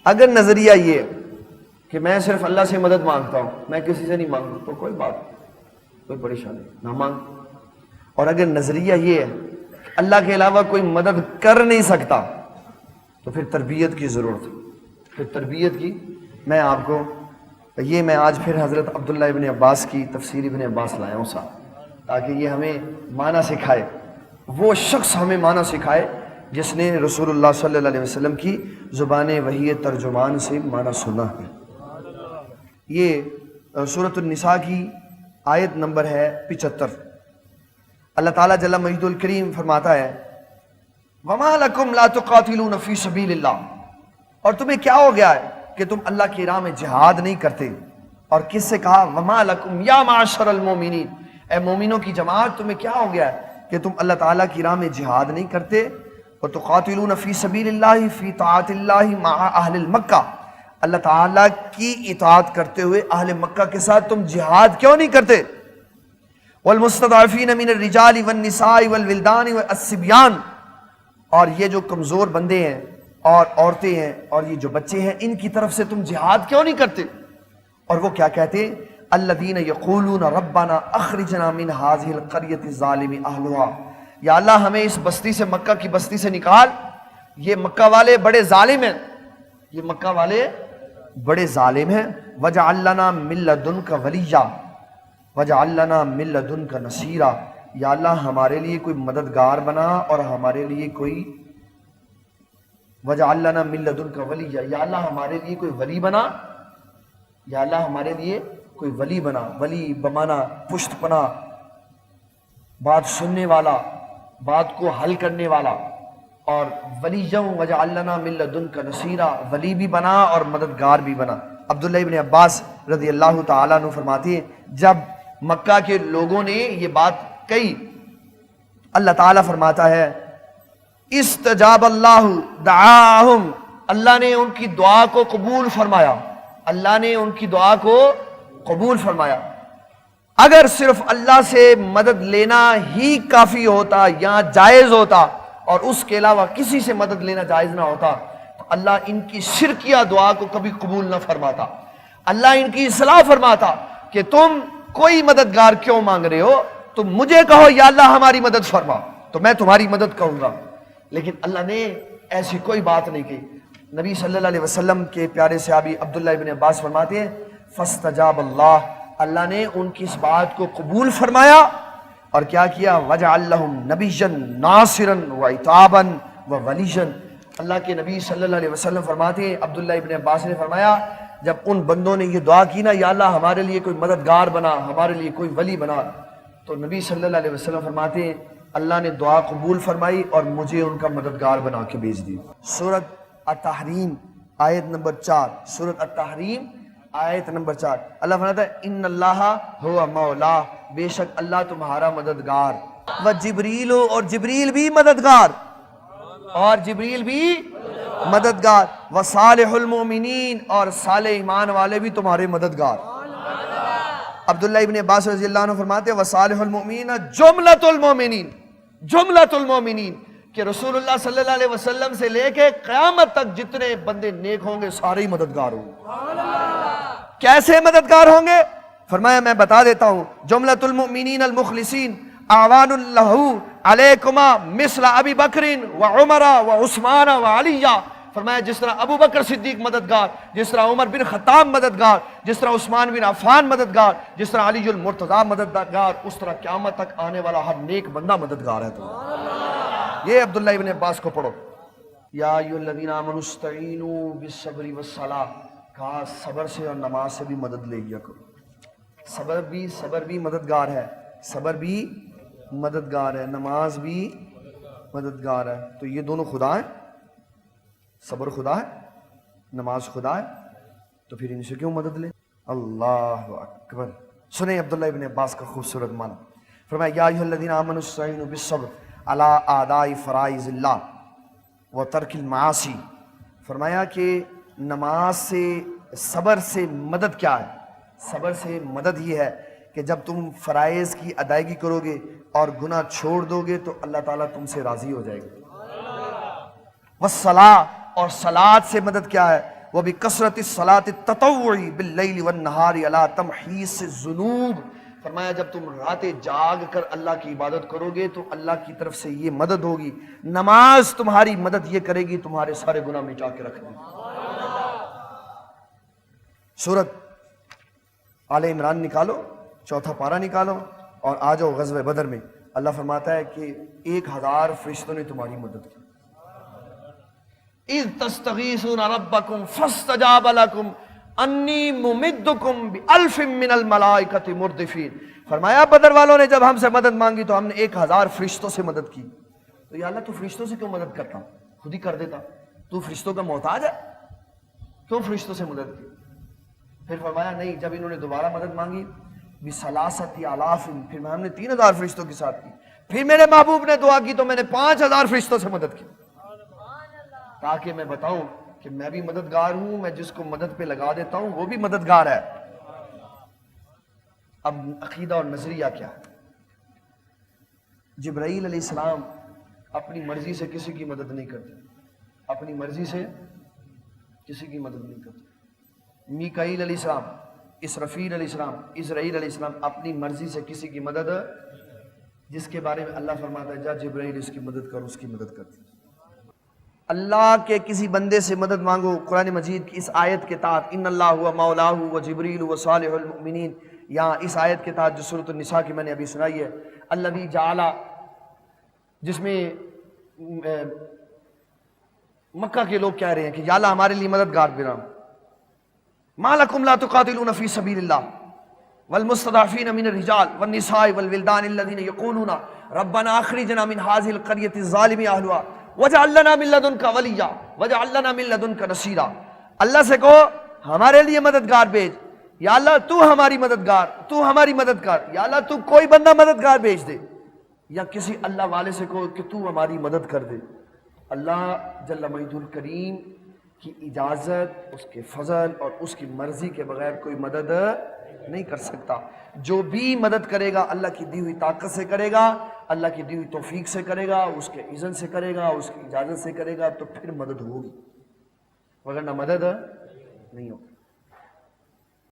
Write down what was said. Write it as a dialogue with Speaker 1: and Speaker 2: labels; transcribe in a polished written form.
Speaker 1: اگر نظریہ یہ ہے کہ میں صرف اللہ سے مدد مانگتا ہوں، میں کسی سے نہیں مانگتا، تو کوئی بات نہیں، کوئی پریشانی نہ مانگ۔ اور اگر نظریہ یہ ہے کہ اللہ کے علاوہ کوئی مدد کر نہیں سکتا، تو پھر تربیت کی ضرورت ہے۔ پھر تربیت کی میں آپ کو میں آج پھر حضرت عبداللہ ابن عباس کی تفسیر ابن عباس لایا ہوں صاحب، تاکہ یہ ہمیں معنی سکھائے، وہ شخص ہمیں معنی سکھائے جس نے رسول اللہ صلی اللہ علیہ وسلم کی زبان وحی ترجمان سے معنی سنا ہے۔ یہ سورۃ النساء کی آیت نمبر ہے 75۔ اللہ تعالیٰ جل مجدہ الکریم فرماتا ہے وَمَا لَكُمْ لَا تُقَاتِلُونَ فِي سَبِيلِ اللَّهِ، اور تمہیں کیا ہو گیا ہے کہ تم اللہ کی راہ میں جہاد نہیں کرتے۔ اور کس سے کہا؟ وَمَا لَكُمْ يَا مَعْشَرَ الْمُؤْمِنِينَ، اے مومنوں کی جماعت تمہیں کیا ہو گیا ہے کہ تم اللہ تعالیٰ کی راہ میں جہاد نہیں کرتے۔ وَتُقَاتِلُونَ فِي سَبِيلِ اللَّهِ فِي طَاعَةِ اللَّهِ مَعَ أَهْلِ الْمَكَّةِ، اللہ تعالیٰ کی اطاعت کرتے ہوئے اہل مکہ کے ساتھ تم جہاد کیوں نہیں کرتے؟ وَالْمُسْتَضْعَفِينَ مِنَ الرِّجَالِ وَالنِّسَاءِ وَالْوِلْدَانِ وَالصِّبْيَانِ، اور یہ جو کمزور بندے ہیں اور عورتیں ہیں اور یہ جو بچے ہیں، ان کی طرف سے تم جہاد کیوں نہیں کرتے؟ اور وہ کیا کہتے ہیں؟ الذین یقولون ربنا اخرجنا من هذه القرية الظالم اهلها، یا اللہ ہمیں اس بستی سے، مکہ کی بستی سے نکال، یہ مکہ والے بڑے ظالم ہیں، یہ مکہ والے بڑے ظالم ہیں۔ وجعل لنا من لدنک ولیا وجعل لنا من لدنک نصیرا، یا اللہ ہمارے لیے کوئی مددگار بنا اور ہمارے لیے کوئی، وجعل لنا من لدنک ولیا، یا اللہ ہمارے لیے کوئی ولی بنا، یا اللہ ہمارے لیے کوئی ولی بنا۔ ولی بمانا پشت پناہ، بات سننے والا، بات کو حل کرنے والا، اور ولیجم وجعل لنا من لدنک نصیرا، ولی بھی بنا اور مددگار بھی بنا۔ عبداللہ ابن عباس رضی اللہ تعالیٰ عنہ فرماتے ہیں جب مکہ کے لوگوں نے یہ بات کہی، اللہ تعالیٰ فرماتا ہے استجاب اللہ دعاہم، اللہ نے ان کی دعا کو قبول فرمایا، اللہ نے ان کی دعا کو قبول فرمایا۔ اگر صرف اللہ سے مدد لینا ہی کافی ہوتا یا جائز ہوتا اور اس کے علاوہ کسی سے مدد لینا جائز نہ ہوتا تو اللہ ان کی شرکیہ دعا کو کبھی قبول نہ فرماتا۔ اللہ ان کی اصلاح فرماتا کہ تم کوئی مددگار کیوں مانگ رہے ہو، تم مجھے کہو یا اللہ ہماری مدد فرما تو میں تمہاری مدد کروں گا۔ لیکن اللہ نے ایسی کوئی بات نہیں کی۔ نبی صلی اللہ علیہ وسلم کے پیارے صحابی عبداللہ ابن عباس فرماتے ہیں فاستجاب اللہ، اللہ نے ان کی اس بات کو قبول فرمایا اور کیا کیا؟ وجعل لهم نبیا ناصرا وعتابا وولیا، اللہ کے نبی صلی اللہ علیہ وسلم فرماتے ہیں عبداللہ ابن عباس نے فرمایا جب ان بندوں نے یہ دعا کی نا یا اللہ ہمارے لیے کوئی مددگار بنا، ہمارے لیے کوئی ولی بنا، تو نبی صلی اللہ علیہ وسلم فرماتے ہیں اللہ نے دعا قبول فرمائی اور مجھے ان کا مددگار بنا کے بھیج دی۔ سورۃ التحریم آیت نمبر 4، سورۃ التحریم آیت نمبر 4، اللہ فرماتا ہے ان اللہ ہوا مولا، بے شک اللہ تمہارا مددگار، وجبریل، اور جبریل بھی مددگار، اور جبریل بھی مددگار، وصالح المؤمنین، اور صالح ایمان والے بھی تمہارے مددگار۔ عبداللہ ابن عباس رضی اللہ عنہ فرماتے ہیں وصالح المؤمنین جملۃ المؤمنین، جملۃ المؤمنین، کہ رسول اللہ صلی اللہ علیہ وسلم سے لے کے قیامت تک جتنے بندے نیک ہوں گے سارے ہی مددگار ہوں گے۔ کیسے مددگار ہوں گے؟ فرمایا میں بتا دیتا ہوں، جملۃ المؤمنین المخلصین اعوان اللہ علیکما مثل ابی بکر وعمر وعثمان وعلی، فرمایا جس طرح ابو بکر صدیق مددگار، جس طرح عمر بن خطاب مددگار، جس طرح عثمان بن عفان مددگار، جس طرح علی المرتضیٰ مددگار، اس طرح قیامت تک آنے والا ہر نیک بندہ مددگار ہے۔ تو یہ عبداللہ ابن عباس کو پڑھو، یا ایھا الذین آمنوا استعینوا بالصبر والصلاۃ، کہا صبر سے اور نماز سے بھی مدد لے لیا کرو۔ صبر بھی مددگار ہے، صبر بھی مددگار ہے، نماز بھی مددگار ہے، تو یہ دونوں خدا ہیں، صبر خدا ہے، نماز خدا ہے، تو پھر ان سے کیوں مدد لیں؟ اللہ اکبر۔ سنیں عبداللہ ابن عباس کا خوبصورت معنی، فرمایا یا ایھا الذین آمنوا استعینوا بالصبر علی اداء فرائض اللہ و ترک المعاصی، فرمایا کہ نماز سے، صبر سے مدد کیا ہے؟ صبر سے مدد یہ ہے کہ جب تم فرائض کی ادائیگی کرو گے اور گناہ چھوڑ دو گے تو اللہ تعالیٰ تم سے راضی ہو جائے گا۔ والصلاۃ، اور صلاۃ سے مدد کیا ہے؟ وبکثرت الصلاۃ التطوع باللیل والنہار علی تمحیص الذنوب، فرمایا جب تم راتیں جاگ کر اللہ کی عبادت کرو گے تو اللہ کی طرف سے یہ مدد ہوگی، نماز تمہاری مدد یہ کرے گی تمہارے سارے گناہ مٹا کے رکھ دے گی۔ سورت آل عمران نکالو، 4 پارہ نکالو اور آ جاؤ غزوہ بدر میں، اللہ فرماتا ہے کہ 1000 فرشتوں نے تمہاری مدد کی۔ اذ تستغیثون ربکم فاستجاب لکم انی ممدکم بألف من الملائکۃ مردفین، فرمایا بدر والوں نے جب ہم سے مدد مانگی تو ہم نے 1000 فرشتوں سے مدد کی۔ تو یا اللہ تو فرشتوں سے کیوں مدد کرتا، خود ہی کر دیتا، تو فرشتوں کا محتاج ہے، کیوں فرشتوں سے مدد کی؟ پھر فرمایا نہیں، جب انہوں نے دوبارہ مدد مانگی بثلاثۃ آلاف، پھر ہم نے 3000 فرشتوں کے ساتھ کی، پھر میرے محبوب نے دعا کی تو میں نے 5000 فرشتوں سے مدد کی، تاکہ میں بتاؤں کہ میں بھی مددگار ہوں، میں جس کو مدد پہ لگا دیتا ہوں وہ بھی مددگار ہے۔ اب عقیدہ اور نظریہ کیا ہے؟ جبرائیل علیہ السلام اپنی مرضی سے کسی کی مدد نہیں کرتے، اپنی مرضی سے کسی کی مدد نہیں کرتے۔ میکائیل علیہ السلام، اسرافیل علیہ السلام، عزرائیل علیہ السلام اپنی مرضی سے کسی کی مدد، جس کے بارے میں اللہ فرماتا ہے جا جبرائیل اس کی مدد کر، اس کی مدد کرتی۔ اللہ کے کسی بندے سے مدد مانگو، قرآن مجید کی اس آیت کے تحت ان اللہ ہوا مولاہ و جبریل و صالح المؤمنین، یہاں اس آیت کے تحت جو سورۃ النساء کی میں نے ابھی سنائی ہے، الذی جعل، جس میں مکہ کے لوگ کہہ رہے ہیں کہ یا اللہ ہمارے لیے مددگار بنا، ما لکم لا تقاتلون فی سبیل اللہ والمستضعفین من الرجال والنساء والولدان الذین یقولون ربنا اخرجنا من هذه القرية الظالم اهلها واجعل لنا من لدنک ولیا واجعل لنا من لدنک نصیرا، اللہ سے کہو ہمارے لیے مددگار بھیج، یا اللہ تو ہماری مددگار، تو ہماری مدد کر، یا اللہ تو کوئی بندہ مددگار بھیج دے، یا کسی اللہ والے سے کہو کہ تو ہماری مدد کر دے۔ اللہ جل مجدہ الکریم کی اجازت، اس کے فضل اور اس کی مرضی کے بغیر کوئی مدد نہیں کر سکتا۔ جو بھی مدد کرے گا اللہ کی دی ہوئی طاقت سے کرے گا، اللہ کی دی ہوئی توفیق سے کرے گا، اس کے اذن سے کرے گا، اس کی اجازت سے کرے گا، تو پھر مدد ہوگی، ورنہ مدد نہیں ہوگی۔